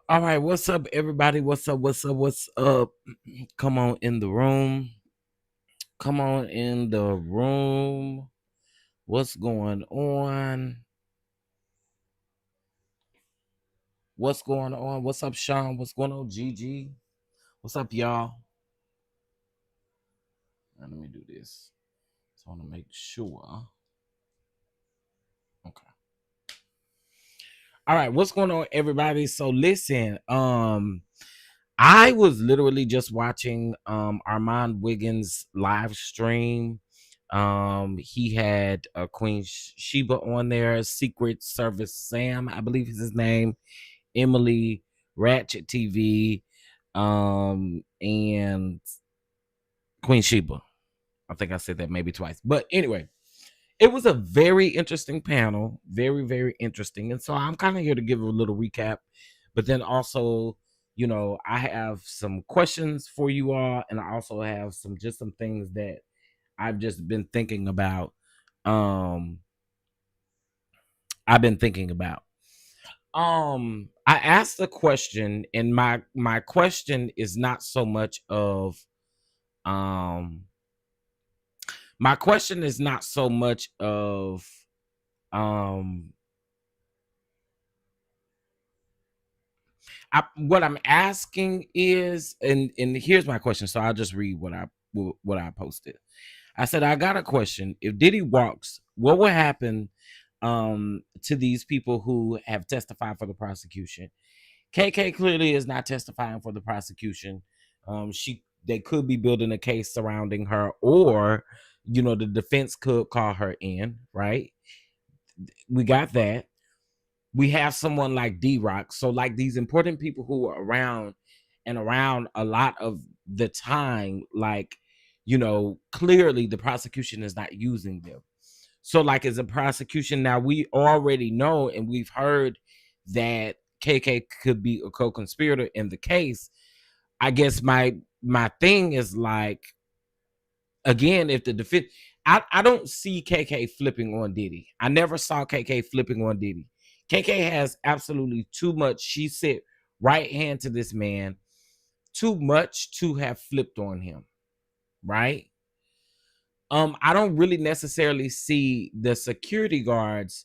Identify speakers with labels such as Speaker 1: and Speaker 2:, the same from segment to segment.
Speaker 1: All right, what's up, everybody? What's up? What's up? What's up? Come on in the room. Come on in the room. What's going on? What's going on? What's up, Sean? What's going on, Gigi? What's up, y'all? Let me do this. So I want to make sure. Okay. All right, what's going on, everybody? So listen, I was literally just watching Armon Wiggins live stream. He had Queen Shiba on there, Secret Service Sam, I believe is his name, Emily, Ratchet TV, and Queen Shiba. I think I said that maybe twice. But anyway, it was a very interesting panel, very, very interesting. And so I'm kind of here to give a little recap, but then also, I have some questions for you all, and I also have some things that I've just been thinking about. I've been thinking about. I asked a question, and my question is not so much of my question is not so much of what I'm asking is, and here's my question. So I'll just read what I posted. I said, I got a question. If Diddy walks, what will happen to these people who have testified for the prosecution? KK clearly is not testifying for the prosecution. They could be building a case surrounding her, or the defense could call her in, right? We got that. We have someone like D-Rock. So like these important people who are around a lot of the time, like, clearly the prosecution is not using them. So like as a prosecution, now we already know and we've heard that KK could be a co-conspirator in the case. I guess my thing is like, again, if the defense, I don't see KK flipping on Diddy. I never saw KK flipping on Diddy. KK has absolutely too much. She said right hand to this man, too much to have flipped on him, right? I don't really necessarily see the security guards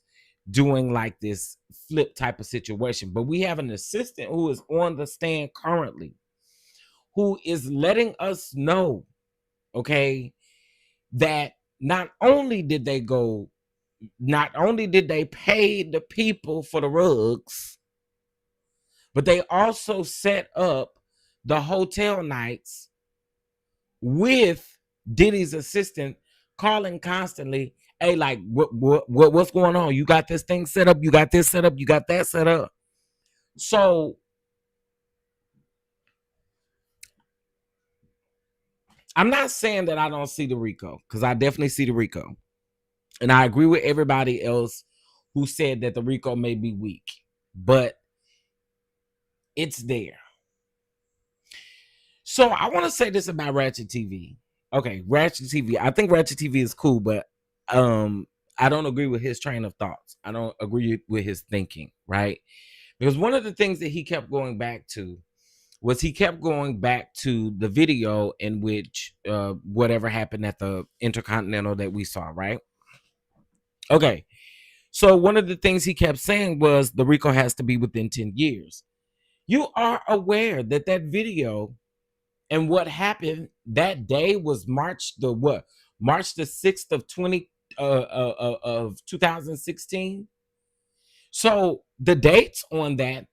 Speaker 1: doing like this flip type of situation, but we have an assistant who is on the stand currently, who is letting us know, okay, that not only did they pay the people for the rugs, but they also set up the hotel nights with Diddy's assistant calling constantly. Hey, like what's going on? You got this thing set up, you got this set up, you got that set up. So I'm not saying that I don't see the RICO, because I definitely see the RICO. And I agree with everybody else who said that the RICO may be weak, but it's there. So I want to say this about Ratchet TV. Okay, Ratchet TV. I think Ratchet TV is cool, but I don't agree with his train of thoughts. I don't agree with his thinking, right? Because one of the things that he kept going back to was the video in which whatever happened at the Intercontinental that we saw, right? Okay. So one of the things he kept saying was the RICO has to be within 10 years. You are aware that video and what happened that day was March the 6th of 2016. So the dates on that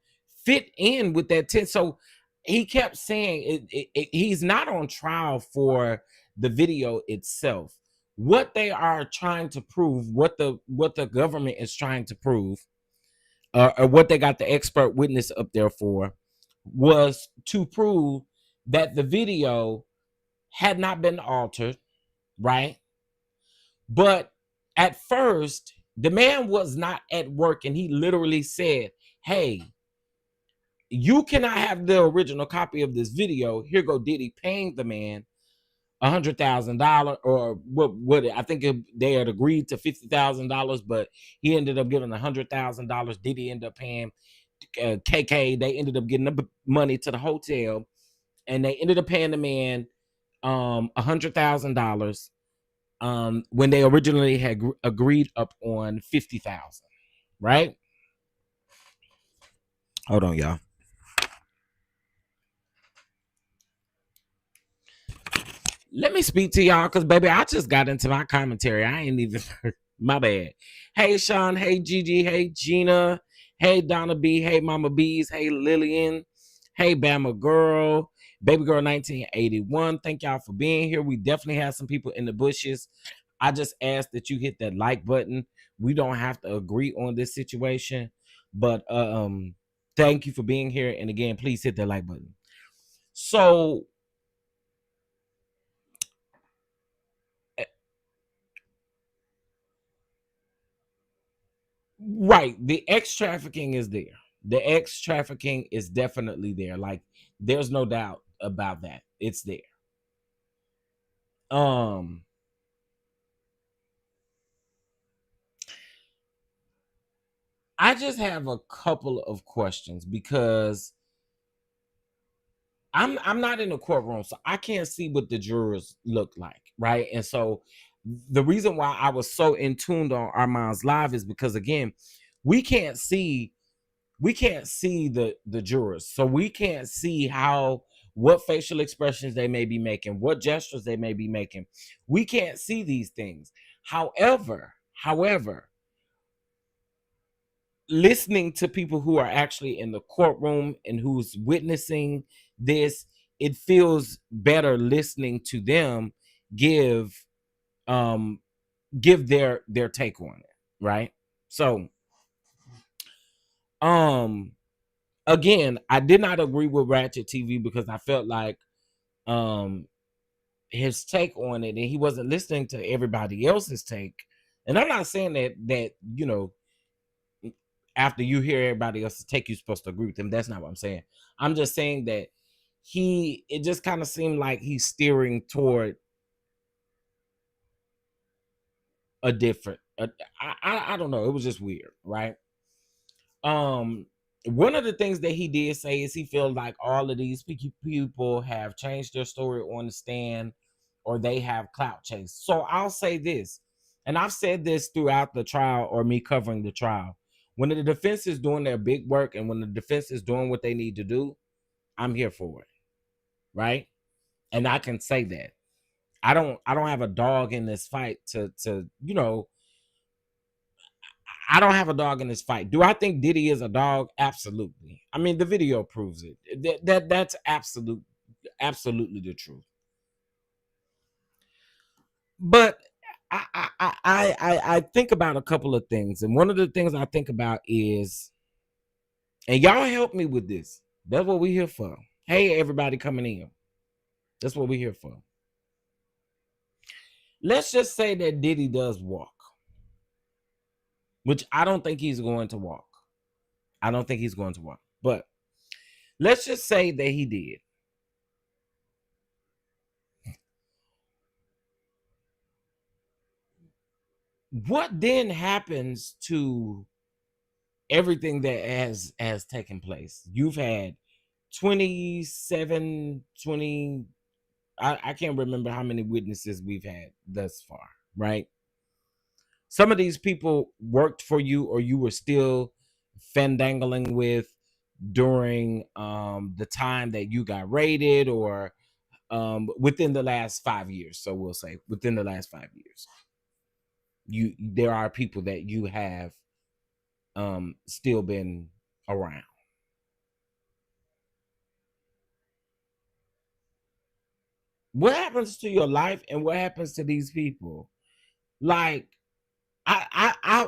Speaker 1: fit in with that 10. So he kept saying he's not on trial for the video itself. What they are trying to prove, what the government is trying to prove, or what they got the expert witness up there for, was to prove that the video had not been altered, right? But at first, the man was not at work, and he literally said, hey, you cannot have the original copy of this video. Here go Diddy paying the man $100,000, or what I think they had agreed to $50,000, but he ended up giving $100,000. Diddy ended up paying KK. They ended up getting the money to the hotel, and they ended up paying the man $100,000 when they originally had agreed up on 50,000. Right? Hold on, y'all. Let me speak to y'all because, baby, I just got into my commentary. I ain't even, my bad. Hey, Sean. Hey, Gigi. Hey, Gina. Hey, Donna B. Hey, Mama Bees. Hey, Lillian. Hey, Bama Girl. Baby Girl 1981. Thank y'all for being here. We definitely have some people in the bushes. I just ask that you hit that like button. We don't have to agree on this situation, but thank you for being here. And again, please hit that like button. So, right, the X trafficking is there. The X trafficking is definitely there. Like, there's no doubt about that. It's there. Um, I just have a couple of questions because I'm not in the courtroom, so I can't see what the jurors look like, right? And so the reason why I was so in tuned on Armon's live is because, again, we can't see the jurors, so we can't see what facial expressions they may be making, what gestures they may be making. We can't see these things. However, listening to people who are actually in the courtroom and who's witnessing this, it feels better listening to them give um give their take on it, right? So um again, I did not agree with Ratchet TV because I felt like um his take on it, and he wasn't listening to everybody else's take. And I'm not saying that after you hear everybody else's take, you're supposed to agree with him. That's not what I'm saying. I'm just saying that it just kind of seemed like he's steering toward a different. I don't know. It was just weird, right? One of the things that he did say is he feels like all of these people have changed their story on the stand, or they have clout chase. So I'll say this, and I've said this throughout the trial, or me covering the trial. When the defense is doing their big work and when the defense is doing what they need to do, I'm here for it, right? And I can say that I don't have a dog in this fight to I don't have a dog in this fight. Do I think Diddy is a dog? Absolutely. I mean, the video proves it. That's absolutely the truth. But I think about a couple of things, and one of the things I think about is, and y'all help me with this. That's what we're here for. Hey, everybody coming in. That's what we're here for. Let's just say that Diddy does walk, which I don't think he's going to walk. I don't think he's going to walk. But let's just say that he did. What then happens to everything that has taken place? You've had 27, 20. I can't remember how many witnesses we've had thus far, right? Some of these people worked for you, or you were still fandangling with during the time that you got raided, or within the last 5 years. So we'll say within the last 5 years, there are people that you have still been around. What happens to your life, and what happens to these people? Like, I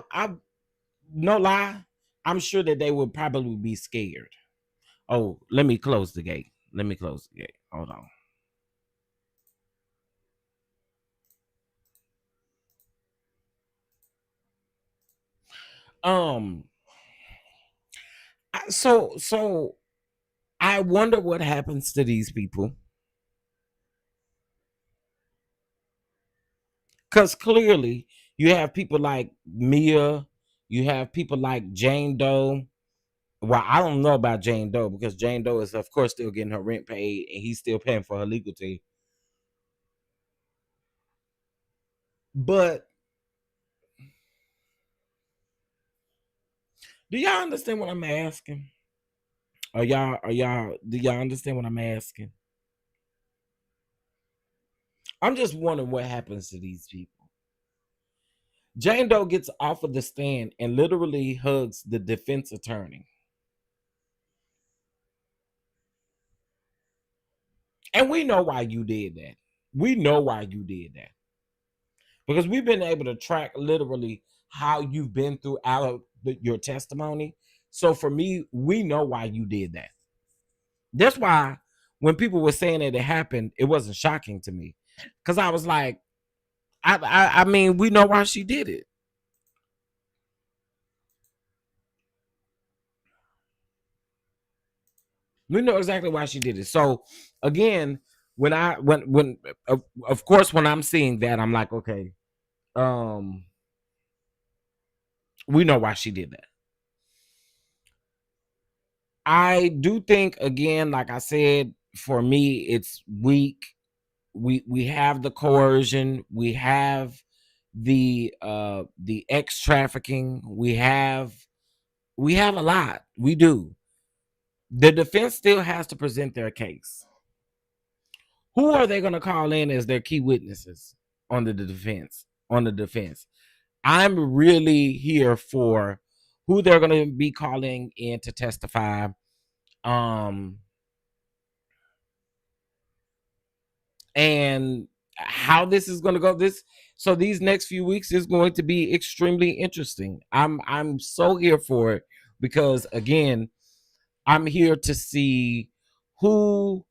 Speaker 1: no lie, I'm sure that they would probably be scared. Oh, let me close the gate. Let me close the gate. Hold on. Um, so I wonder what happens to these people, because clearly you have people like Mia, you have people like Jane Doe, Well, I don't know about Jane Doe because Jane Doe is, of course, still getting her rent paid and he's still paying for her legal team. But do y'all understand what I'm asking? Do y'all understand what I'm asking? I'm just wondering what happens to these people. Jane Doe gets off of the stand and literally hugs the defense attorney. And we know why you did that. We know why you did that. Because we've been able to track literally how you've been throughout your testimony. So for me, we know why you did that. That's why when people were saying that it happened, it wasn't shocking to me. Because I was like, I mean, we know why she did it. We know exactly why she did it. So again, when of course when I'm seeing that, I'm like, okay, um, we know why she did that. I do think again, like I said, for me, it's weak. We have the coercion, we have the X trafficking, we have a lot. We do. The defense still has to present their case. Who are they going to call in as their key witnesses on the defense? On the defense, I'm really here for who they're going to be calling in to testify. Um, and how this is going to go. So these next few weeks is going to be extremely interesting. I'm so here for it because again, I'm here to see who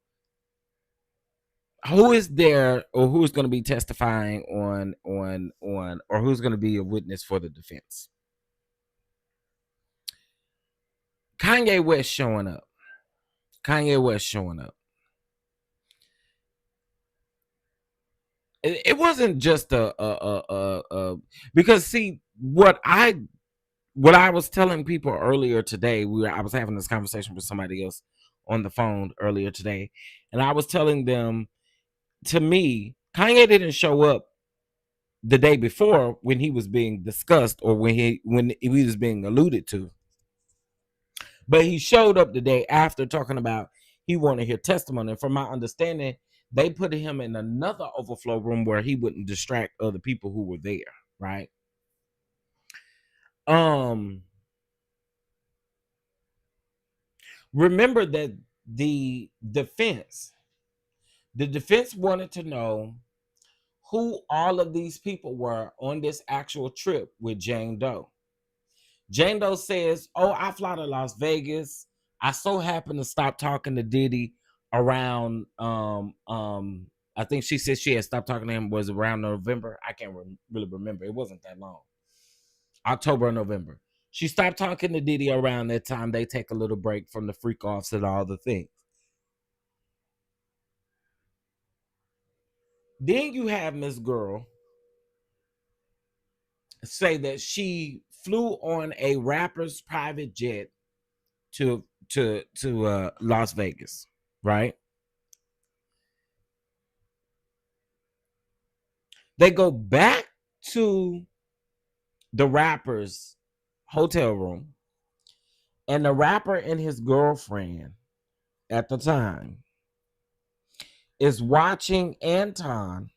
Speaker 1: who is there or who's going to be testifying on or who's going to be a witness for the defense. Kanye West showing up. Kanye West showing up. It wasn't just because see what I was telling people earlier today. I was having this conversation with somebody else on the phone earlier today, and I was telling them, to me, Kanye didn't show up the day before when he was being discussed or when he was being alluded to, but he showed up the day after talking about he wanted to hear testimony. And from my understanding, they put him in another overflow room where he wouldn't distract other people who were there, right? Remember that the defense wanted to know who all of these people were on this actual trip with Jane Doe. Jane Doe says, "Oh, I fly to Las Vegas. I so happen to stop talking to Diddy around I think she said she had stopped talking to him was around November. I can't really remember. It wasn't that long. October or November. She stopped talking to Diddy around that time. They take a little break from the freak offs and all the things. Then you have Miss Girl say that she flew on a rapper's private jet to Las Vegas, right? They go back to the rapper's hotel room, and the rapper and his girlfriend at the time is watching Anton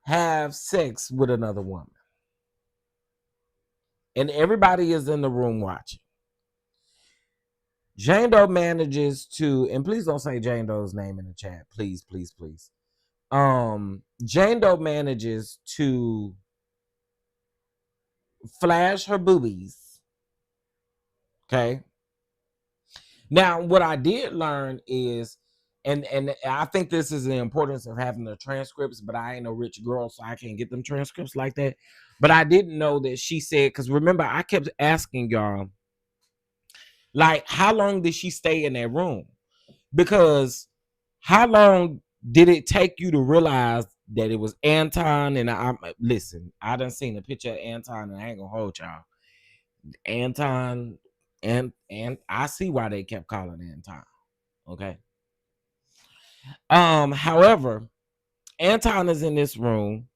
Speaker 1: have sex with another woman. And everybody is in the room watching. Jane Doe manages to, and please don't say Jane Doe's name in the chat. Please, please, please. Jane Doe manages to flash her boobies. Okay. Now, what I did learn is, and I think this is the importance of having the transcripts, but I ain't a rich girl, so I can't get them transcripts like that. But I didn't know that she said, because remember, I kept asking y'all, like, how long did she stay in that room? Because how long did it take you to realize that it was Anton? And listen, I done seen a picture of Anton, and I ain't gonna hold y'all. Anton, and I see why they kept calling Anton. Okay. However, Anton is in this room,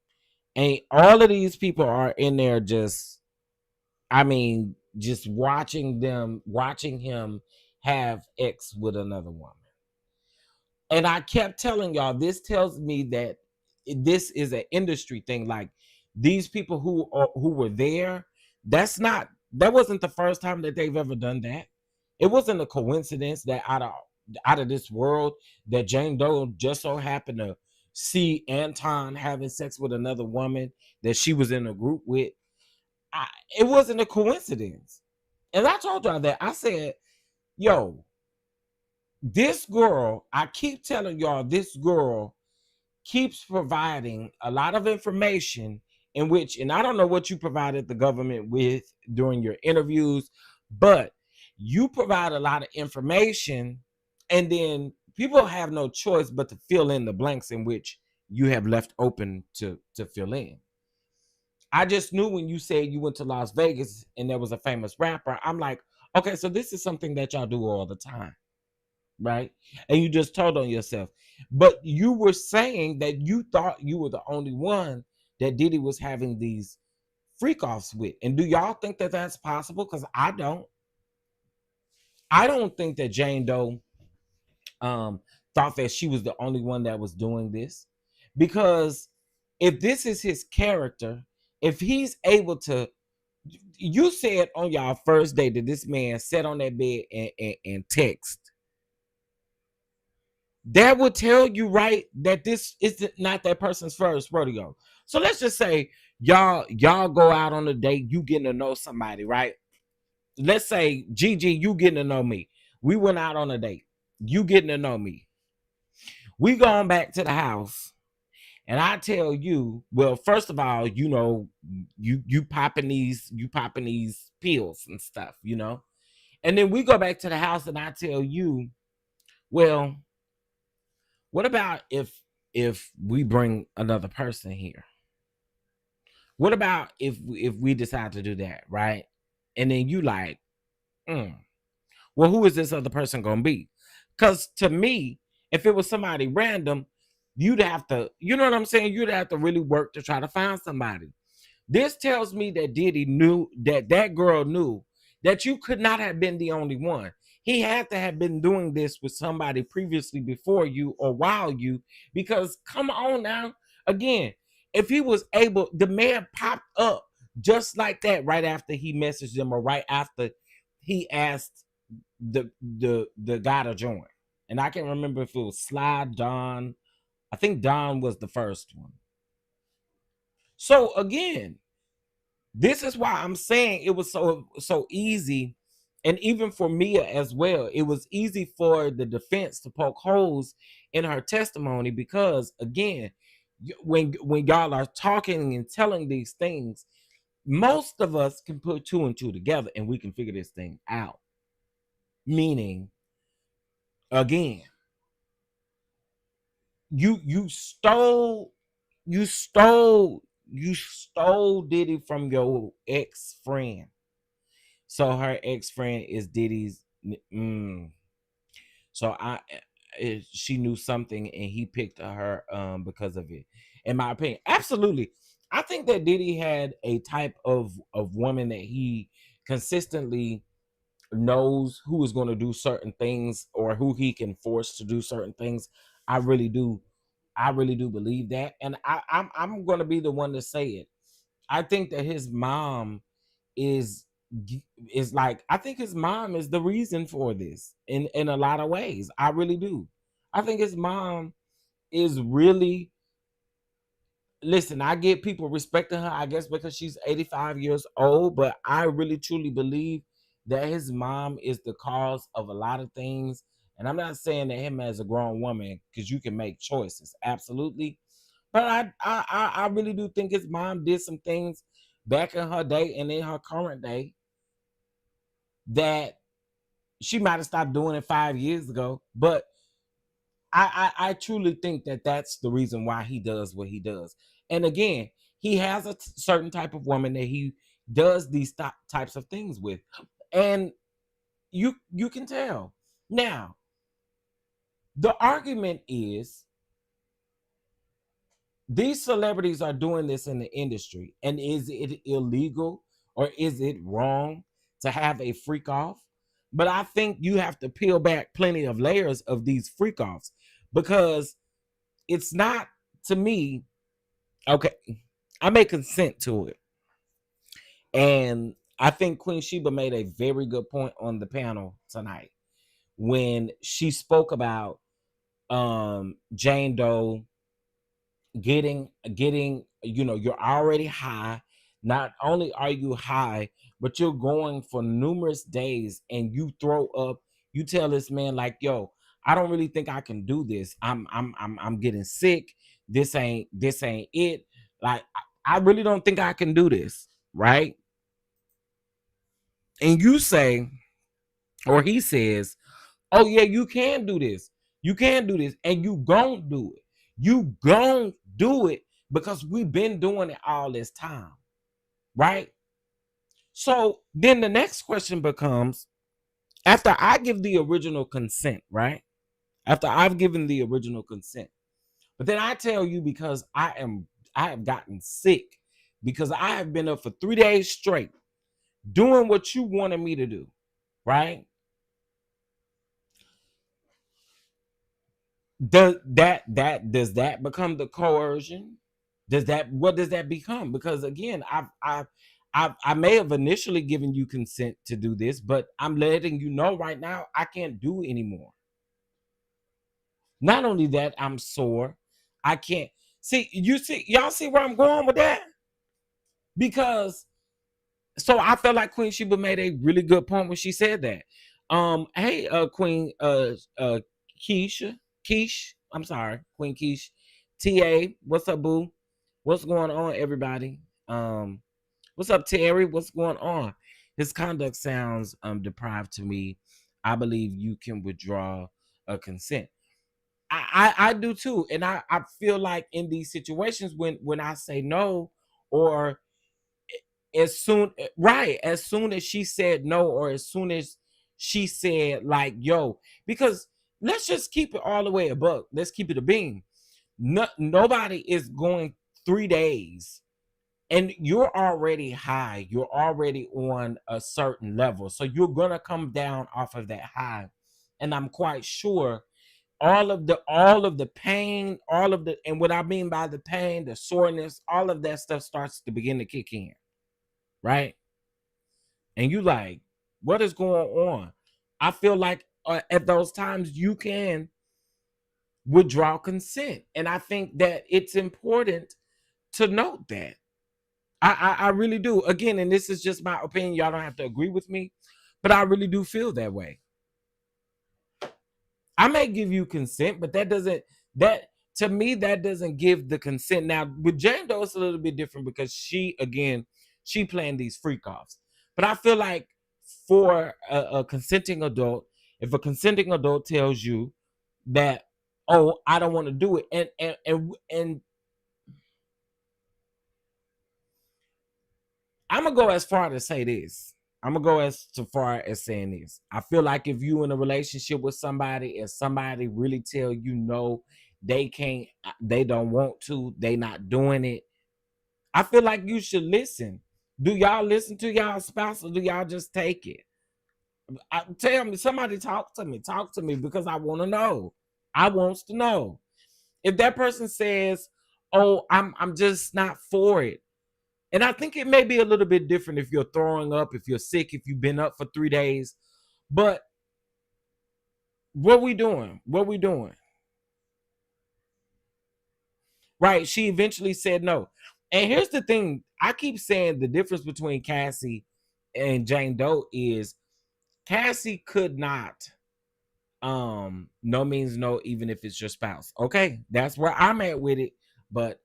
Speaker 1: and all of these people are in there just, I mean, just watching him have X with another woman. And I kept telling y'all, this tells me that this is an industry thing. Like, these people who were there, that wasn't the first time that they've ever done that. It wasn't a coincidence that out of this world that Jane Doe just so happened to see Anton having sex with another woman that she was in a group with. It wasn't a coincidence. And I told y'all that. I said, yo, this girl, I keep telling y'all, this girl keeps providing a lot of information in which, and I don't know what you provided the government with during your interviews, but you provide a lot of information, and then people have no choice but to fill in the blanks in which you have left open to fill in. I just knew when you said you went to Las Vegas and there was a famous rapper, I'm like, okay, so this is something that y'all do all the time, right? And you just told on yourself. But you were saying that you thought you were the only one that Diddy was having these freak offs with. And do y'all think that that's possible? Because I don't. I don't think that Jane Doe thought that she was the only one that was doing this. Because if this is his character, if he's able to, you said on y'all first day that this man sat on that bed and text. That would tell you, right, that this is not that person's first rodeo. So let's just say y'all go out on a date, you getting to know somebody, right? Let's say Gigi, you getting to know me. We went out on a date. You getting to know me. We going back to the house, and I tell you, well, first of all, you popping these pills and stuff, and then we go back to the house, and I tell you, well, what about if we bring another person here? What about if we decide to do that, right? And then you like, well, who is this other person gonna be? Because to me, if it was somebody random, you'd have to, you know what I'm saying? You'd have to really work to try to find somebody. This tells me that Diddy knew that girl knew that you could not have been the only one. He had to have been doing this with somebody previously before you or while you, because come on now. Again, if he was able, the man popped up just like that right after he messaged them or right after he asked the guy to join. And I can't remember if it was Sly, Don. I think Don was the first one. So again, this is why I'm saying it was so easy, and even for Mia as well, it was easy for the defense to poke holes in her testimony, because again, when y'all are talking and telling these things, most of us can put two and two together and we can figure this thing out. Meaning, again, you stole Diddy from your ex-friend. So her ex-friend is Diddy's. So she knew something and he picked her because of it. In my opinion, absolutely. I think that Diddy had a type of woman that he consistently knows who is going to do certain things or who he can force to do certain things. I really do believe that, and I'm going to be the one to say it. I think that his mom is like, I think his mom is the reason for this in a lot of ways. I really do. I think his mom is really, listen, I get people respecting her, I guess because she's 85 years old, but I really truly believe that his mom is the cause of a lot of things. And I'm not saying that him as a grown woman, because you can make choices, absolutely. But I really do think his mom did some things back in her day and in her current day that she might have stopped doing it 5 years ago. But I truly think that that's the reason why he does what he does. And again, he has a certain type of woman that he does these types of things with. And you can tell. Now, the argument is these celebrities are doing this in the industry, and is it illegal or is it wrong to have a freak off? But I think you have to peel back plenty of layers of these freak offs, because it's not, to me, okay, I may consent to it. And I think Queen Shiba made a very good point on the panel tonight when she spoke about Jane Doe getting you're already high. Not only are you high, but you're going for numerous days, and you throw up. You tell this man like, yo, I don't really think I can do this. I'm getting sick. This ain't it. Like, I really don't think I can do this, right? And you say, or he says, oh yeah, you can do this. You can do this, and you gon' do it. You gon' do it because we've been doing it all this time, right? So then the next question becomes, after I give the original consent, right? After I've given the original consent, but then I tell you, because I have gotten sick, because I have been up for 3 days straight doing what you wanted me to do, right? Does that become the coercion? What does that become? Because again, I may have initially given you consent to do this, but I'm letting you know right now I can't do it anymore. Not only that, I'm sore. I can't y'all see where I'm going with that? Because so I felt like Queen Sheba made a really good point when she said that. Hey, Queen Keisha, I'm sorry, Queen Keish, TA, what's up, boo? What's going on, everybody? What's up, Terry? What's going on? His conduct sounds deprived to me. I believe you can withdraw a consent. I do too, and I feel like in these situations when I say no, or as soon as she said no, or as soon as she said like, yo, because let's just keep it all the way a buck. Let's keep it a beam. Nobody is going 3 days and you're already high. You're already on a certain level. So you're going to come down off of that high. And I'm quite sure all of the pain, and what I mean by the pain, the soreness, all of that stuff starts to begin to kick in, right? And you like, what is going on? I feel like at those times you can withdraw consent, and I think that it's important to note that. I really do. Again, and this is just my opinion. Y'all don't have to agree with me, but I really do feel that way. I may give you consent, but that to me, that doesn't give the consent. Now with Jane Doe, it's a little bit different because she playing these freak offs. But I feel like for a consenting adult, if a consenting adult tells you that, oh, I don't want to do it, and I'm gonna go as far to say this. I'm gonna go as far as saying this. I feel like if you in a relationship with somebody and somebody really tell you no, they can't, they don't want to, they not doing it, I feel like you should listen. Do y'all listen to y'all spouse, or do y'all just take it? Tell me, somebody talk to me because I want to know. I wants to know. If that person says, "Oh, I'm just not for it," and I think it may be a little bit different if you're throwing up, if you're sick, if you've been up for 3 days. But what we doing? What we doing? Right? She eventually said no. And here's the thing: I keep saying the difference between Cassie and Jane Doe is Cassie could not no means no, even if it's your spouse. Okay, that's where I'm at with it. But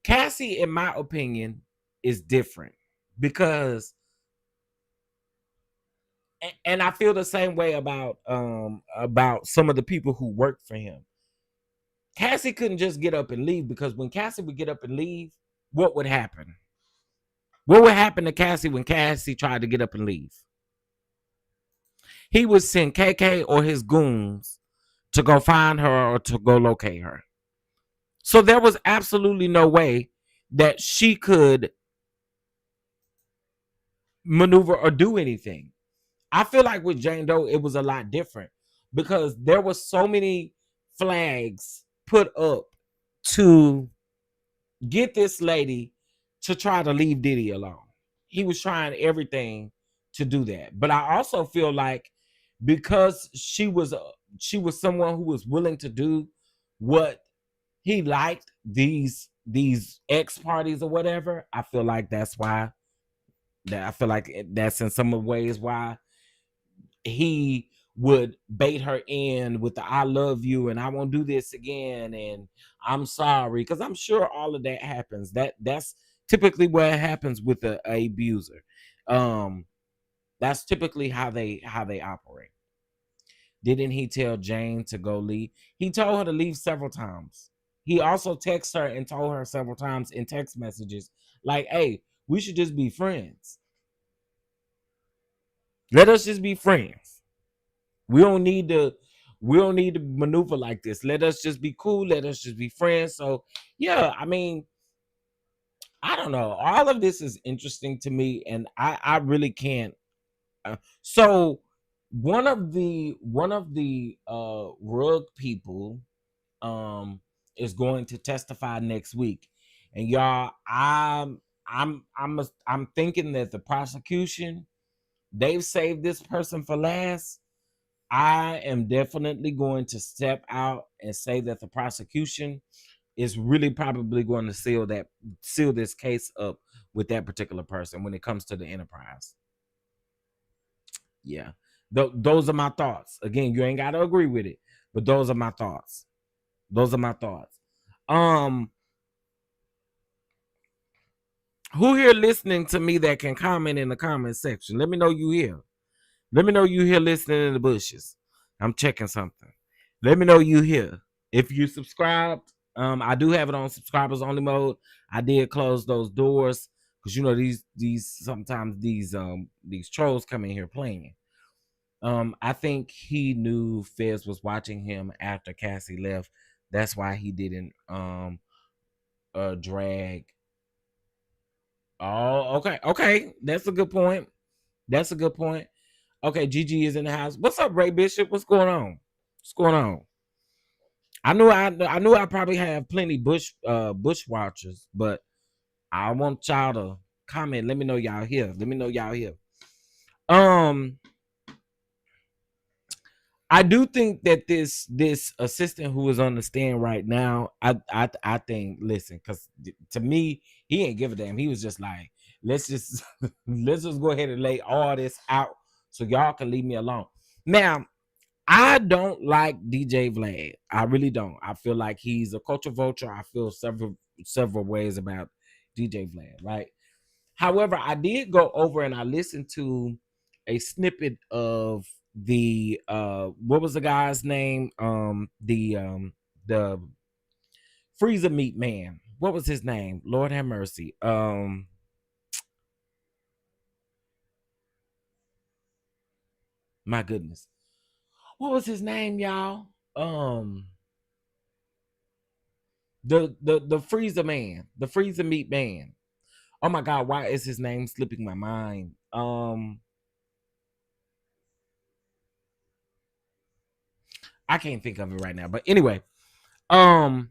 Speaker 1: Cassie, in my opinion, is different because, and I feel the same way about some of the people who work for him. Cassie couldn't just get up and leave, because when Cassie would get up and leave, what would happen? What would happen to Cassie when Cassie tried to get up and leave? He would send KK or his goons to go find her or to go locate her. So there was absolutely no way that she could maneuver or do anything. I feel like with Jane Doe, it was a lot different because there was so many flags put up to get this lady to try to leave Diddy alone. He was trying everything to do that. But I also feel like because she was someone who was willing to do what he liked, these X parties or whatever, I feel like that's why that I feel like that's in some ways why he would bait her in with the I love you and I won't do this again and I'm sorry, because I'm sure all of that happens. That's typically what happens with a abuser. um that's typically how they operate. Didn't he tell Jane to go leave? He told her to leave several times. He also texted her and told her several times in text messages like, hey, we should just be friends. Let us just be friends. We don't need to maneuver like this. Let us just be cool. Let us just be friends. So yeah, I mean, I don't know. All of this is interesting to me, and I really can't. So one of the rug people is going to testify next week, and y'all, I'm thinking that the prosecution, they've saved this person for last. I am definitely going to step out and say that the prosecution is really probably going to seal this case up with that particular person when it comes to the enterprise. Yeah. Those are my thoughts. Again, you ain't got to agree with it, but those are my thoughts. Those are my thoughts. Um, who here listening to me that can comment in the comment section? Let me know you here. Let me know you here listening in the bushes. I'm checking something. Let me know you here. If you subscribed, I do have it on subscribers only mode. I did close those doors because you know these sometimes these trolls come in here playing. I think he knew Fez was watching him after Cassie left. That's why he didn't drag. Oh, okay, okay. That's a good point. That's a good point. Okay, Gigi is in the house. What's up, Ray Bishop? What's going on? What's going on? I knew I probably have plenty bush watchers, but I want y'all to comment. Let me know y'all here. Let me know y'all here. Um, I do think that this assistant who is on the stand right now, I think, listen, because to me, he ain't give a damn. He was just like, let's just let's just go ahead and lay all this out so y'all can leave me alone. Now, I don't like DJ Vlad. I really don't. I feel like he's a culture vulture. I feel several ways about DJ Vlad, right? However, I did go over and I listened to a snippet of the what was the guy's name? The freezer meat man. What was his name? Lord have mercy. My goodness. What was his name, y'all? The freezer man, the freezer meat man. Oh my god, why is his name slipping my mind? I can't think of it right now. But anyway, um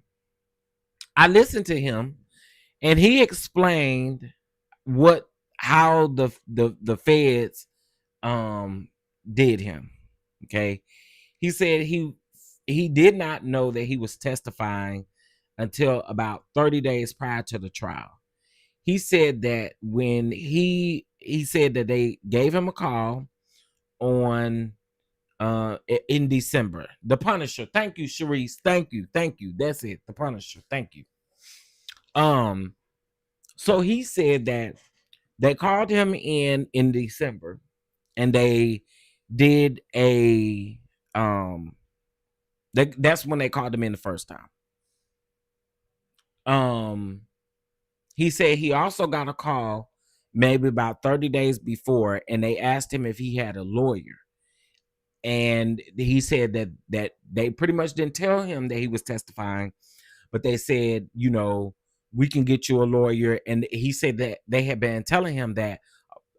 Speaker 1: I listened to him and he explained what how the feds did him. Okay. He said he did not know that he was testifying until about 30 days prior to the trial. He said that when he said that they gave him a call on in December. The Punisher. Thank you, Sharice. Thank you. Thank you. That's it. The Punisher. Thank you. So he said that they called him in December and they did a that's when they called him in the first time. He said he also got a call maybe about 30 days before, and they asked him if he had a lawyer. And he said that they pretty much didn't tell him that he was testifying, but they said, we can get you a lawyer. And he said that they had been telling him that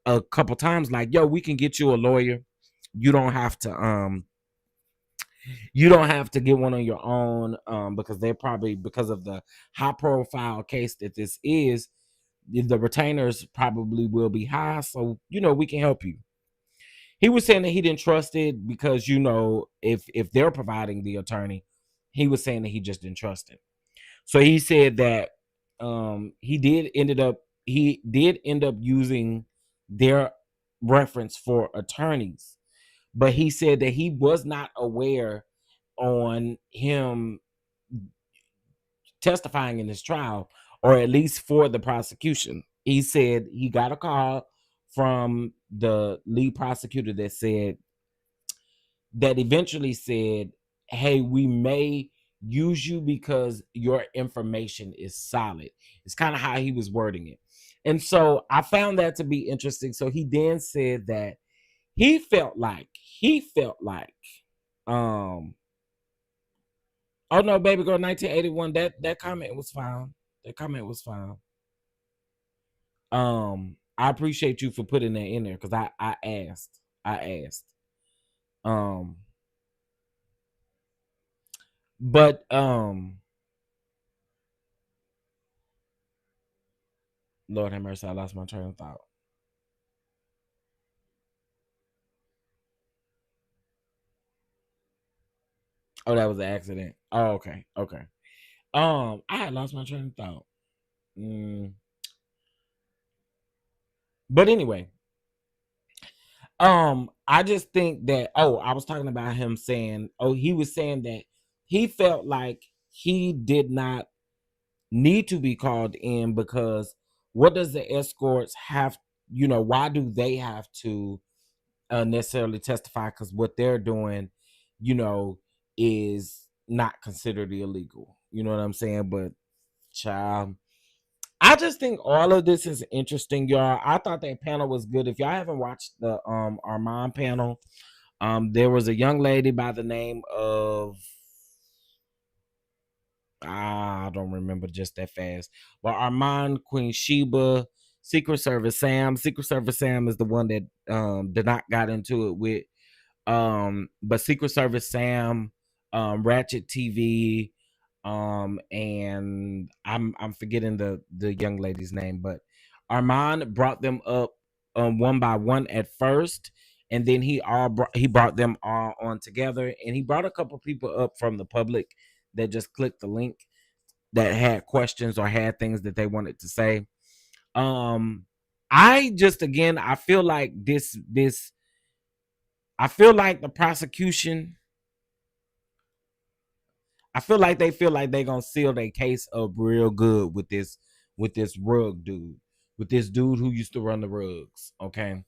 Speaker 1: a couple times, like, yo, we can get you a lawyer. You don't have to get one on your own, because they're probably, because of the high profile case that this is, the retainers probably will be high. So, we can help you. He was saying that he didn't trust it because, if they're providing the attorney, he was saying that he just didn't trust it. So he said that he did end up using their reference for attorneys, but he said that he was not aware on him testifying in his trial, or at least for the prosecution. He said he got a call from the lead prosecutor that eventually said, hey, we may use you because your information is solid. It's kind of how he was wording it. And so I found that to be interesting. So he then said that he felt like um oh no, baby girl 1981, that comment was fine. That comment was fine. I appreciate you for putting that in there, because I asked. But Lord have mercy, I lost my train of thought. Oh, that was an accident. Oh, okay. I had lost my train of thought. But anyway, I just think that, I was talking about him saying, he was saying that he felt like he did not need to be called in, because what does the escorts have, why do they have to necessarily testify? Because what they're doing, is not considered illegal. You know what I'm saying? But child, I just think all of this is interesting, y'all. I thought that panel was good. If y'all haven't watched the Armon panel, there was a young lady by the name of, I don't remember just that fast, but Armon, Queen Shiba, Secret Service Sam. Secret Service Sam is the one that did not got into it with. But Secret Service Sam, Ratchet TV, and I'm forgetting the young lady's name, but Armon brought them up one by one at first, and then he brought them all on together, and he brought a couple people up from the public that just clicked the link, that had questions or had things that they wanted to say. I just, again, I feel like I feel like the prosecution, I feel like they feel like they're gonna seal their case up real good with this rug dude, with this dude who used to run the rugs. Okay.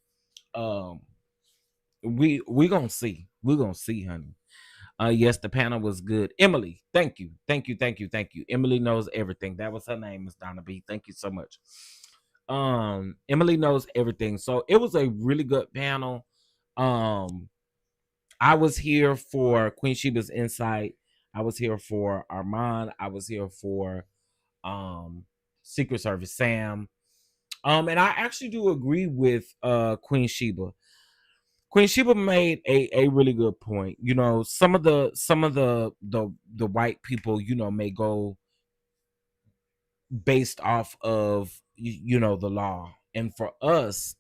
Speaker 1: Um we gonna see. We're gonna see, honey. Yes, the panel was good. Emily, thank you. Emily knows everything. That was her name, Miss Donna B. Thank you so much. Emily knows everything. So it was a really good panel. I was here for Queen Sheba's insight. I was here for Armon. I was here for Secret Service Sam. And I actually do agree with Queen Sheba. Queen Sheba made a really good point. Some of the white people, may go based off of the law. And for us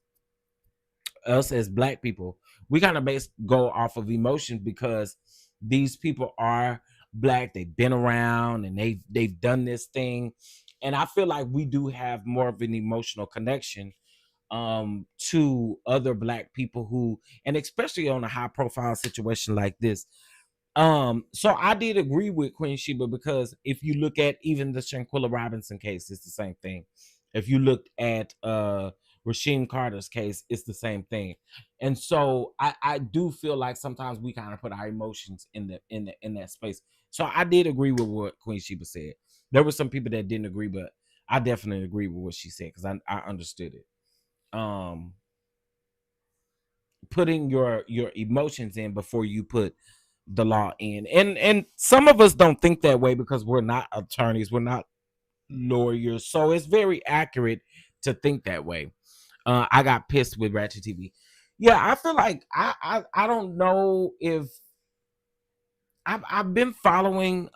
Speaker 1: as black people, we kind of go off of emotion, because these people are black, they've been around, and they've done this thing, and I feel like we do have more of an emotional connection to other black people who, and especially on a high profile situation like this. So I did agree with Queen Sheba, because if you look at even the Shanquilla Robinson case, it's the same thing. If you looked at Rasheem Carter's case, it's the same thing. And so I do feel like sometimes we kind of put our emotions in that space. So I did agree with what Queen Sheba said. There were some people that didn't agree, but I definitely agree with what she said, because I understood it. um putting your emotions in before you put the law in. And some of us don't think that way because we're not attorneys, we're not lawyers. So it's very accurate to think that way. I got pissed with Ratchet TV. Yeah, I feel like I don't know if I've been following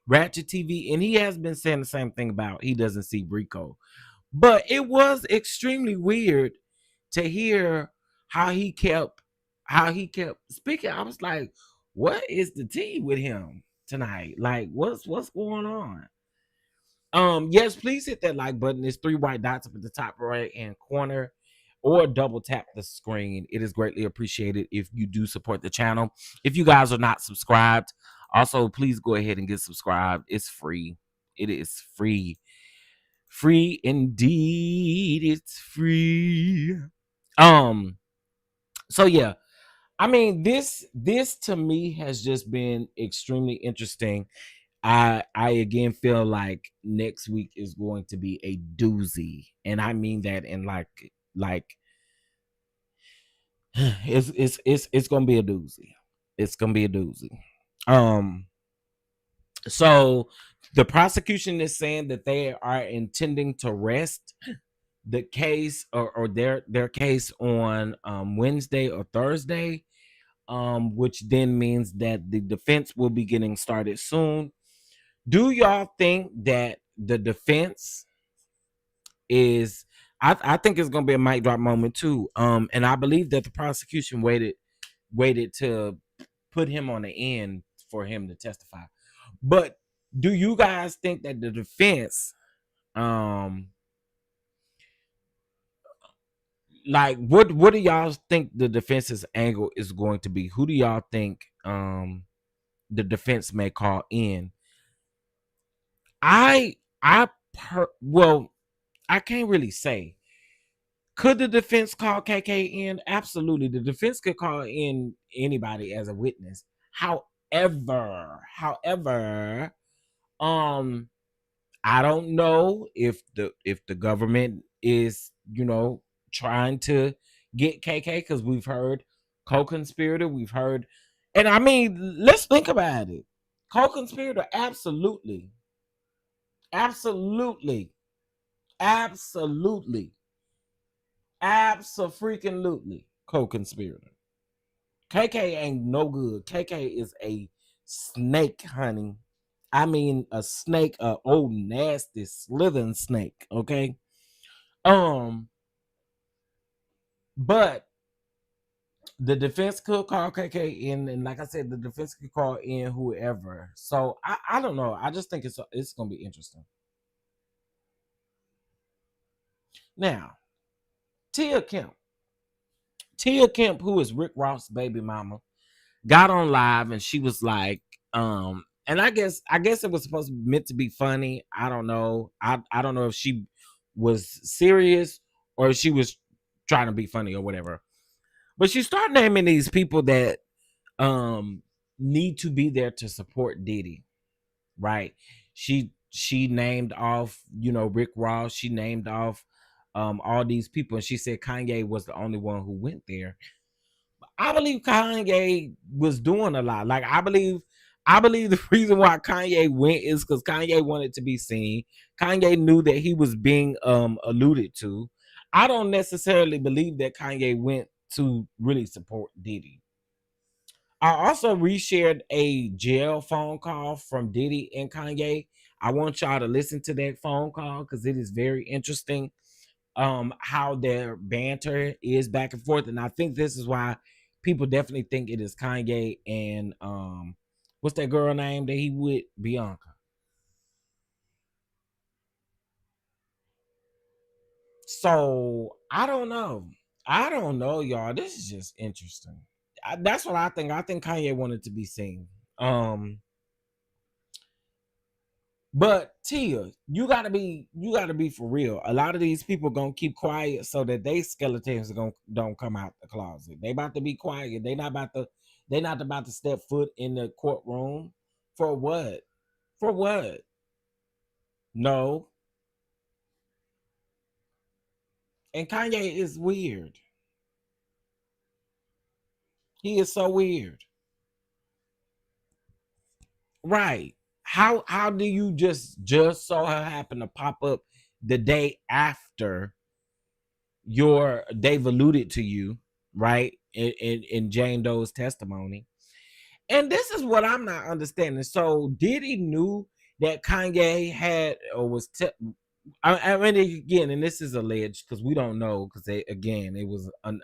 Speaker 1: Ratchet TV, and he has been saying the same thing about he doesn't see Rico. But it was extremely weird to hear how he kept speaking. I was like, what is the tea with him tonight? Like, what's going on? Yes, please hit that like button. There's three white dots up at the top right hand corner, or double tap the screen. It is greatly appreciated if you do support the channel. If you guys are not subscribed, also please go ahead and get subscribed. It's free. It is free. Free indeed. It's free. Um, so yeah, I mean, this to me has just been extremely interesting. I again feel like next week is going to be a doozy, and I mean that in like it's gonna be a doozy. It's gonna be a doozy. Um, so the prosecution is saying that they are intending to rest the case, or their case on Wednesday or Thursday, which then means that the defense will be getting started soon. Do y'all think that the defense is? I think it's gonna be a mic drop moment too. And I believe that the prosecution waited to put him on the end for him to testify. But do you guys think that the defense, um, like what do y'all think the defense's angle is going to be? Who do y'all think the defense may call in? Well, I can't really say. Could the defense call KK in? Absolutely. The defense could call in anybody as a witness. However, um, I don't know if the government is, trying to get KK, because we've heard co-conspirator, we've heard, and I mean, let's think about it. Co-conspirator, absolutely. Absolutely. Absolutely. Absolutely co-conspirator. KK ain't no good. KK is a snake, honey. I mean a snake, a old nasty slithering snake. Okay. Um, but the defense could call KK in, and like I said, the defense could call in whoever. So I don't know. I just think it's gonna be interesting. Now, Tia Kemp. Tia Kemp, who is Rick Ross' baby mama, got on live and she was like, and I guess it was supposed to be meant to be funny. I don't know. I don't know if she was serious or if she was trying to be funny or whatever. But she started naming these people that um need to be there to support Diddy, right? She named off, Rick Ross, she named off all these people, and she said Kanye was the only one who went there. I believe Kanye was doing a lot. Like I believe the reason why Kanye went is because Kanye wanted to be seen. Kanye knew that he was being alluded to. I don't necessarily believe that Kanye went to really support Diddy. I also reshared a jail phone call from Diddy and Kanye. I want y'all to listen to that phone call because it is very interesting, how their banter is back and forth. And I think this is why people definitely think it is Kanye and what's that girl name that he with? Bianca. So I don't know, y'all. This is just interesting. That's what I think. I think Kanye wanted to be seen. But Tia, you gotta be for real. A lot of these people gonna keep quiet so that they skeletons don't come out the closet. They about to be quiet. They not about to step foot in the courtroom. For what? For what? No. And Kanye is weird. He is so weird. Right. How do you just so happen to pop up the day after your they've alluded to you, right? In Jane Doe's testimony. And this is what I'm not understanding. So Diddy knew that Kanye had or was I mean, again, and this is alleged because we don't know because again it was and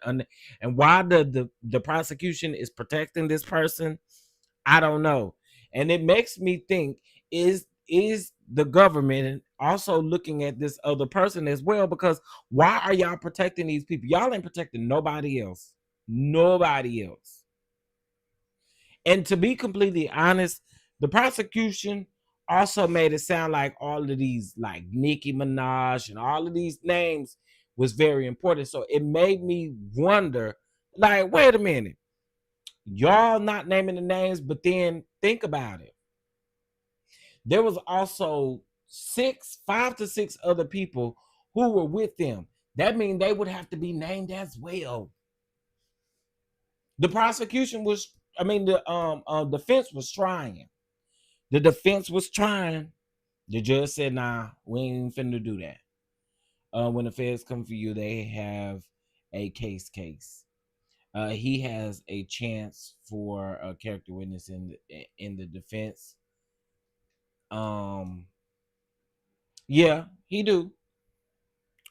Speaker 1: why the prosecution is protecting this person, I don't know, and it makes me think is the government also looking at this other person as well? Because why are y'all protecting these people? Y'all ain't protecting nobody else, nobody else. And to be completely honest, the prosecution also made it sound like all of these, like Nicki Minaj and all of these names, was very important. So it made me wonder, like, wait a minute, y'all not naming the names, but then think about it. There was also 5 to 6 other people who were with them. That means they would have to be named as well. The prosecution was, I mean, the defense was trying. The defense was trying. The judge said, "Nah, we ain't finna do that." When the feds come for you, they have a case. He has a chance for a character witness in the defense. Yeah, he do.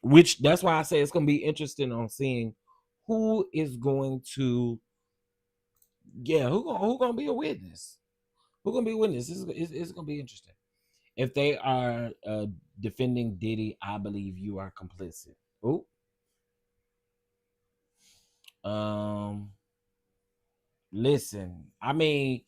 Speaker 1: Which that's why I say it's gonna be interesting on seeing who is going to, yeah, who gonna be a witness. Who gonna be a witness? It's gonna be interesting. If they are defending Diddy, I believe you are complicit. Oh, listen, I mean,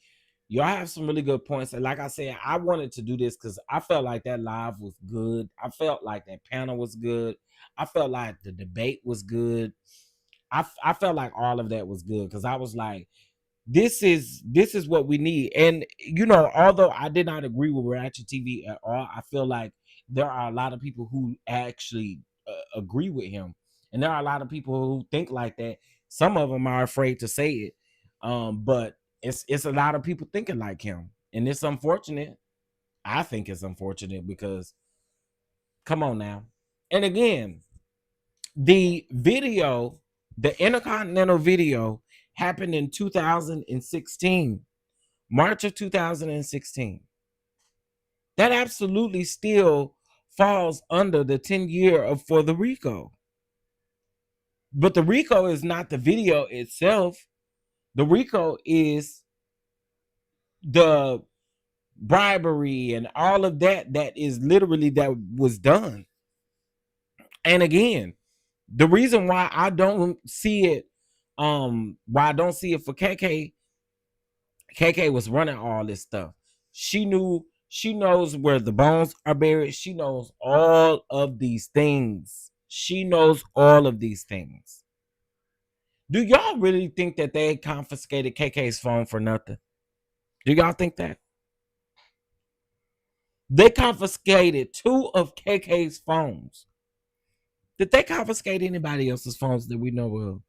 Speaker 1: y'all have some really good points. And like I said, I wanted to do this because I felt like that live was good. I felt like that panel was good. I felt like the debate was good. I felt like all of that was good because I was like, this is what we need. And although I did not agree with Ratchet TV at all, I feel like there are a lot of people who actually agree with him, and there are a lot of people who think like that. Some of them are afraid to say it, but it's a lot of people thinking like him, and it's unfortunate. I think it's unfortunate because come on now. And again, the video, the Intercontinental video, happened in 2016, March of 2016. That absolutely still falls under the 10-year of for the RICO. But the RICO is not the video itself. The RICO is the bribery and all of that is literally that was done. And again, the reason why I don't see it, for KK was running all this stuff. She knows where the bones are buried. She knows all of these things. She knows all of these things. Do y'all really think that they confiscated KK's phone for nothing? Do y'all think that? They confiscated 2 of KK's phones. Did they confiscate anybody else's phones that we know of?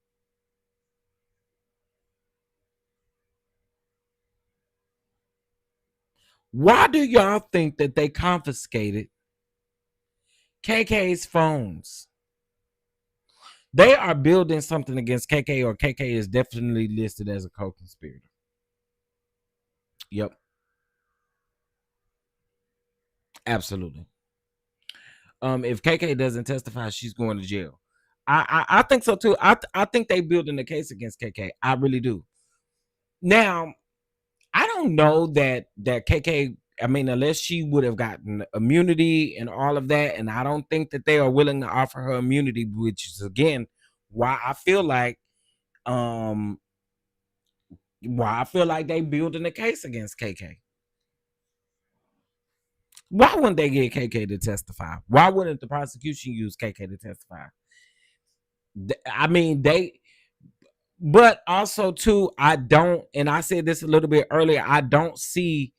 Speaker 1: Why do y'all think that they confiscated KK's phones? They are building something against KK, or KK is definitely listed as a co-conspirator. Yep. Absolutely. If KK doesn't testify, she's going to jail. I think so too. I think they building a case against KK. I really do. Now, I don't know that KK, I mean, unless she would have gotten immunity and all of that, and I don't think that they are willing to offer her immunity, which is again why I feel like they building a case against KK. Why wouldn't they get KK to testify? Why wouldn't the prosecution use KK to testify? I mean, but also too, I don't, and I said this a little bit earlier, I don't see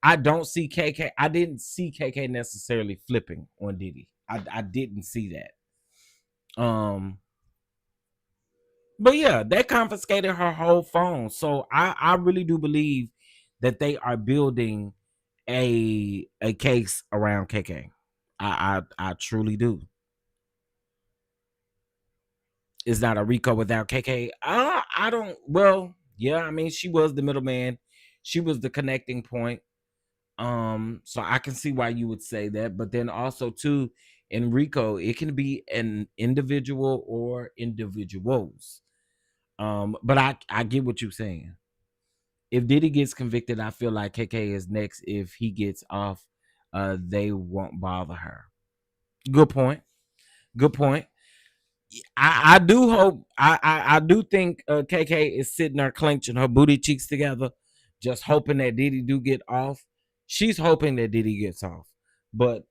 Speaker 1: KK. I didn't see KK necessarily flipping on Diddy. I didn't see that. Um, but yeah, they confiscated her whole phone. So I really do believe that they are building a case around KK. I truly do. It's not a Rico without KK. I don't. Well, yeah. I mean, she was the middleman. She was the connecting point. So I can see why you would say that, but then also too, in Rico, it can be an individual or individuals. But I get what you're saying. If Diddy gets convicted, I feel like KK is next. If he gets off, they won't bother her. Good point. Good point. I do hope I do think KK is sitting there clenching her booty cheeks together, just hoping that Diddy do get off. She's hoping that Diddy gets off, but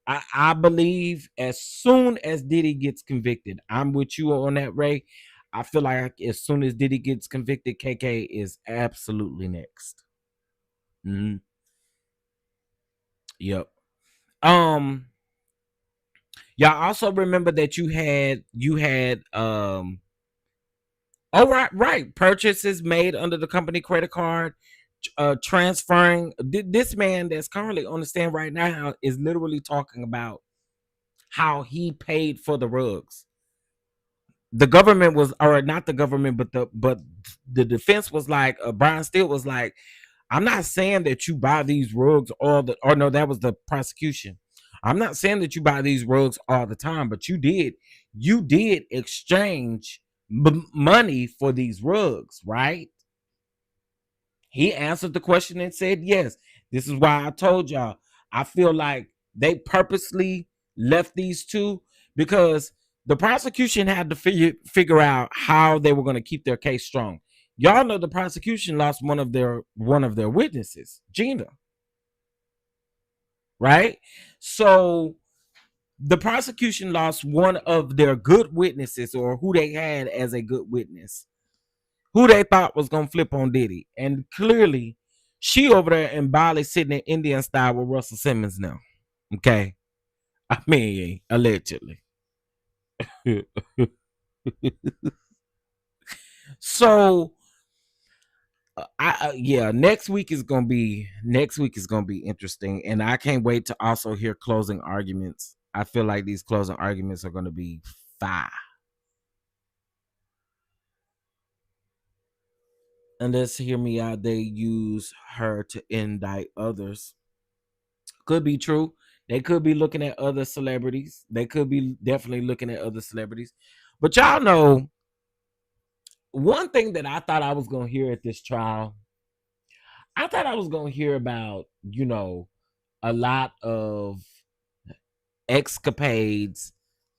Speaker 1: I believe as soon as Diddy gets convicted, I'm with you on that, Ray. I feel like as soon as Diddy gets convicted, KK is absolutely next. Mm-hmm. Yep. Um. Y'all also remember that you had. Oh, right. Purchases made under the company credit card, transferring. This man that's currently on the stand right now is literally talking about how he paid for the rugs. The government was, or not the government, but the defense was like, Brian Steele was like, I'm not saying that you buy these rugs or no, that was the prosecution. I'm not saying that you buy these rugs all the time, but you did exchange money for these rugs, right? He answered the question and said yes. This is why I told y'all. I feel like they purposely left these two because the prosecution had to figure out how they were going to keep their case strong. Y'all know the prosecution lost one of their witnesses, Gina, right? So the prosecution lost one of their good witnesses, or who they had as a good witness, who they thought was gonna flip on Diddy, and clearly, she over there in Bali sitting in Indian style with Russell Simmons now. Okay, I mean allegedly. So, yeah, next week is gonna be interesting, and I can't wait to also hear closing arguments. I feel like these closing arguments are gonna be fire. And let's hear me out. They use her to indict others. Could be true. They could be looking at other celebrities. They could be definitely looking at other celebrities. But y'all know one thing that I thought I was gonna hear at this trial. I thought I was gonna hear about, a lot of escapades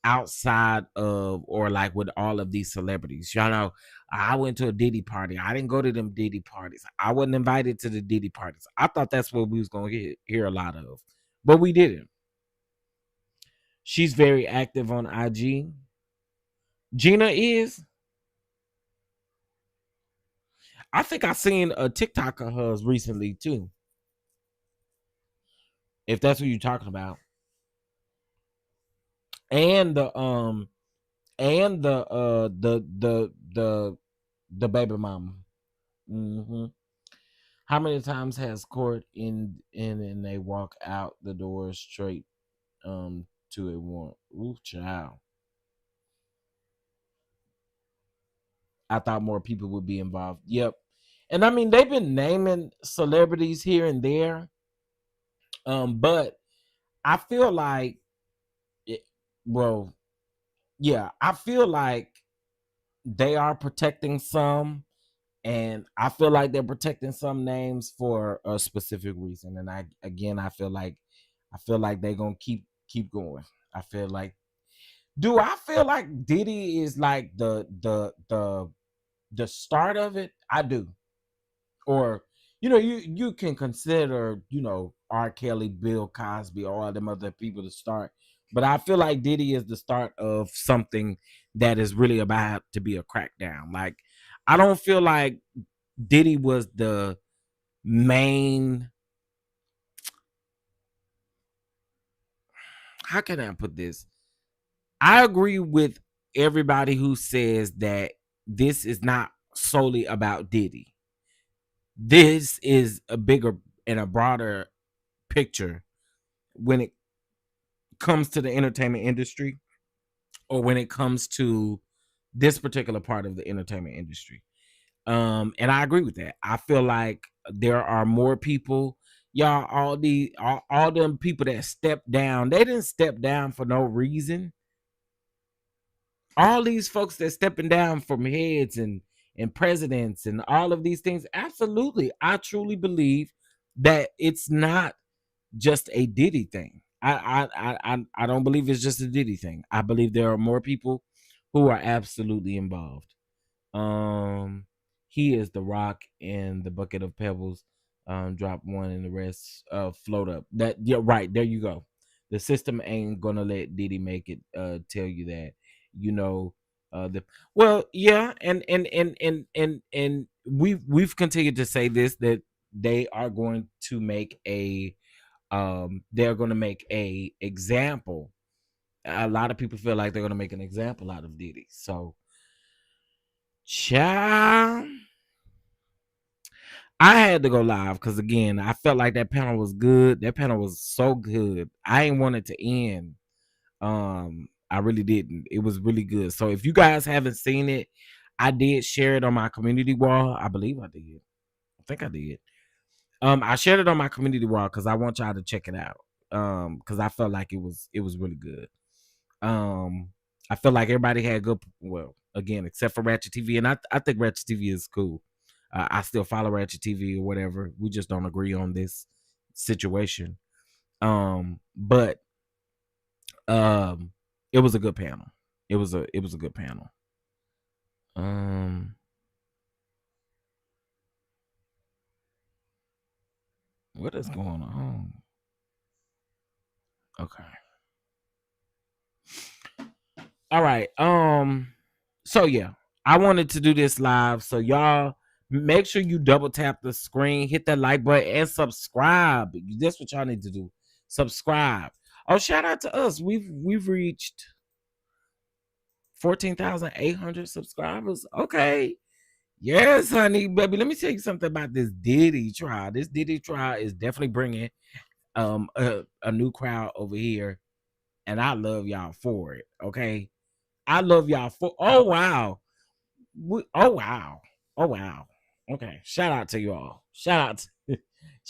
Speaker 1: outside of, or like with all of these celebrities. Y'all know I went to a Diddy party. I didn't go to them Diddy parties. I wasn't invited to the Diddy parties. I thought that's what we was gonna hear a lot of, but we didn't. She's very active on IG. Gina is. I think I seen a TikTok of hers recently too. If that's what you're talking about, and the baby mama. Hmm. How many times has court in and they walk out the door straight to a warrant? Ooh, child. I thought more people would be involved. Yep. And I mean they've been naming celebrities here and there. But I feel like it, well, yeah, I feel like they are protecting some, and I feel like they're protecting some names for a specific reason. And I feel like they're gonna keep going. I feel like do I feel like Diddy is like the start of it? I do. Or you can consider R. Kelly, Bill Cosby, all them other people to start, but I feel like Diddy is the start of something that is really about to be a crackdown. Like I don't feel like Diddy was the main. How can I put this? I agree with everybody who says that this is not solely about Diddy. This is a bigger and a broader picture when it comes to the entertainment industry, or when it comes to this particular part of the entertainment industry. And I agree with that. I feel like there are more people, y'all, all them people that stepped down, they didn't step down for no reason. All these folks that stepping down from heads and presidents and all of these things, absolutely. I truly believe that it's not just a Diddy thing. I don't believe it's just a Diddy thing. I believe there are more people who are absolutely involved. Um, he is the rock in the bucket of pebbles. Drop one and the rest float up. That, yeah, right, there you go. The system ain't gonna let Diddy make it. Tell you that, you know. The Well, yeah, and we've continued to say this, that they are going to make a they're going to make a example. A lot of people feel like they're going to make an example out of Diddy. So, child, I had to go live because, again, I felt like that panel was good. That panel was so good. I ain't want it to end. I really didn't. It was really good. So if you guys haven't seen it, I did share it on my community wall. I believe I did. I think I did. I shared it on my community wall because I want y'all to check it out. Because I felt like it was really good. I feel like everybody had good. Well, again, except for Ratchet TV, and I think Ratchet TV is cool. I still follow Ratchet TV or whatever. We just don't agree on this situation. But it was a good panel. It was a good panel. What is going on? Okay. All right. So yeah, I wanted to do this live. So y'all make sure you double tap the screen, hit that like button, and subscribe. That's what y'all need to do. Subscribe. Oh, shout out to us. We've reached 14,800 subscribers. Okay. Yes, honey, baby. Let me tell you something about this Diddy trial. This Diddy trial is definitely bringing a new crowd over here, and I love y'all for it. Okay, I love y'all for. Oh wow, oh wow, oh wow. Okay, shout out to y'all. Shout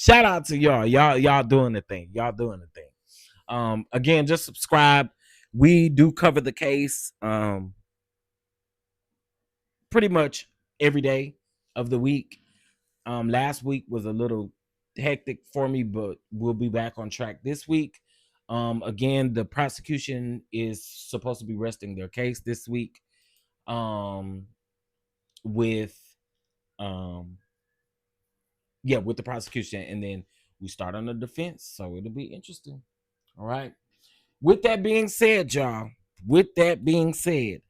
Speaker 1: out to y'all. Y'all doing the thing. Y'all doing the thing. Again, just subscribe. We do cover the case. Pretty much every day of the week. Last week was a little hectic for me, but we'll be back on track this week. Again, the prosecution is supposed to be resting their case this week. With with the prosecution, and then we start on the defense, so it'll be interesting. All right. With that being said, y'all. With that being said,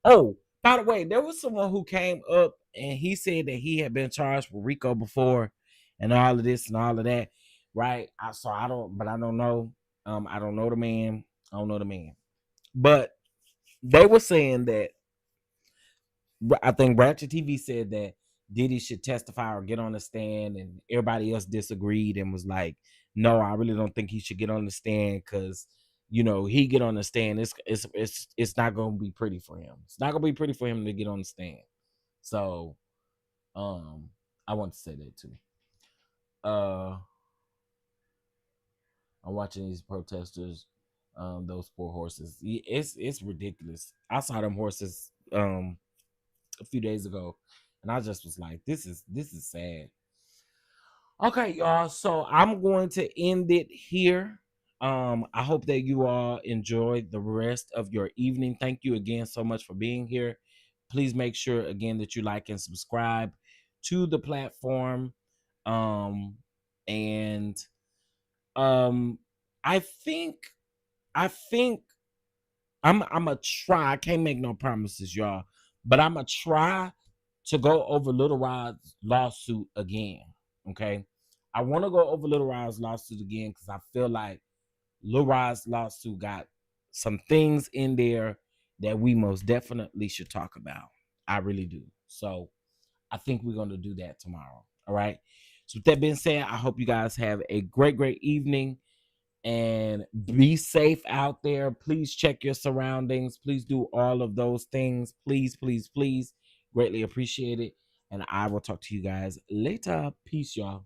Speaker 1: oh, by the way, there was someone who came up and he said that he had been charged with RICO before, and all of this and all of that, right? I don't know. I don't know the man. I don't know the man, but they were saying that I think Ratchet TV said that Diddy should testify or get on the stand, and everybody else disagreed and was like, "No, I really don't think he should get on the stand because, he get on the stand, it's not gonna be pretty for him. It's not gonna be pretty for him to get on the stand." So, I want to say that too. I'm watching these protesters, those poor horses. It's ridiculous. I saw them horses a few days ago, and I just was like, this is sad. Okay, y'all. So I'm going to end it here. I hope that you all enjoyed the rest of your evening. Thank you again so much for being here. Please make sure again that you like and subscribe to the platform. And I think I'm gonna try. I can't make no promises, y'all, but I'm gonna try to go over Little Rod's lawsuit again. Okay, I want to go over Little Rod's lawsuit again because I feel like Lil Rod's lawsuit got some things in there that we most definitely should talk about. I really do. So I think we're going to do that tomorrow. All right. So with that being said, I hope you guys have a great evening and be safe out there. Please check your surroundings. Please do all of those things. Please. Greatly appreciate it. And I will talk to you guys later. Peace, y'all.